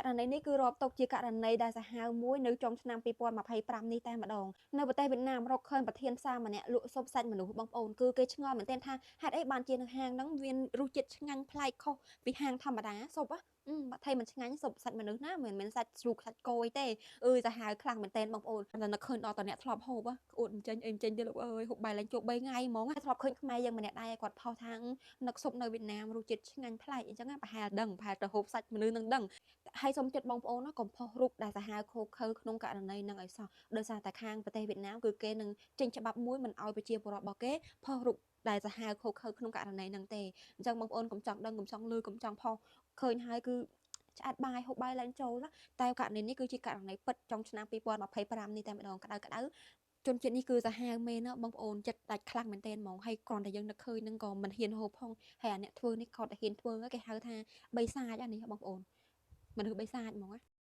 ករណីនេះគឺរាប់ទុកជាករណីដែលសាហាវមួយនៅចុងឆ្នាំ2025នេះតែម្ដងនៅប្រទេសវៀតណាមរកឃើញប្រធានផ្សារម្នាក់លក់ស៊ុបសាច់មនុស្សបងប្អូនគឺគេឆ្ងល់មែនទែនថាហេតុអីបានជានៅហាងហ្នឹងមានរសជាតិឆ្ងាញ់ប្លែកខុសពីហាងធម្មតាស៊ុបបាត់ថៃមិនឆ្ងាញ់ស៊ុបសាច់មនុស្សណាមិនមែនសាច់ជ្រូកសាច់គោទេសាហាវខ្លាំងមែនទែនបងប្អូនតែនឹកឃើញដល់តអ្នកធ្លាប់ហូបក្អួតអញ្ចេញអីអញ្ចេញទៀតលោកអើយហូបបាយឡើងជប់3ថ្ងៃហ្មងធ្លាប់ឃើញខ្មែរយើងម្នាក់ដែរគាត់ផុសថានឹកស៊ុបនៅវៀតណាមរសជាតិឆ្ងាញ់ប្លែកអញ្ចឹងប្រហែលដឹងប្រហែលទៅហូបសាច់មនុស្សនឹងដឹងហើយសូមចិត្តបងប្អូនកុំផុសរូបដែលសាហាវខូខើក្នុងករណីនឹងឲ្យសោះដោយសារតែខាងប្រទេសវៀតណាមគឺគេនឹងចេញច្បាប់មួយមិនឲ្យប្រជាពលរដ្ឋរបស់គេផុសរូបដែលសាហាវខូខើក្នុងករណីហ្នឹងទេអញ្ចឹងបងប្អូនកុំចង់ដឹងកុំចង់លឺកុំចង់ផុសឃើញហើយគឺឆ្អែតបាយហូបបាយឡើងចូលតែករណីនេះគឺជាករណីពិតtrongឆ្នាំ2025នេះតែម្ដងក្តៅជនជាតិនេះគឺសាហាវមែនណាបងប្អូនចិត្តដាច់ខ្លាំងមែនទែនហ្មងហើយគ្រាន់តែយើងនឹកឃើញនឹងក៏មិនហ៊ានហូបផងហើយអាអ្នកធ្វើនេះគាត់តែហ៊ានធ្វើគេហៅថាបីសាចនេះបងប្អូនមនុស្សបីសាចហ្មង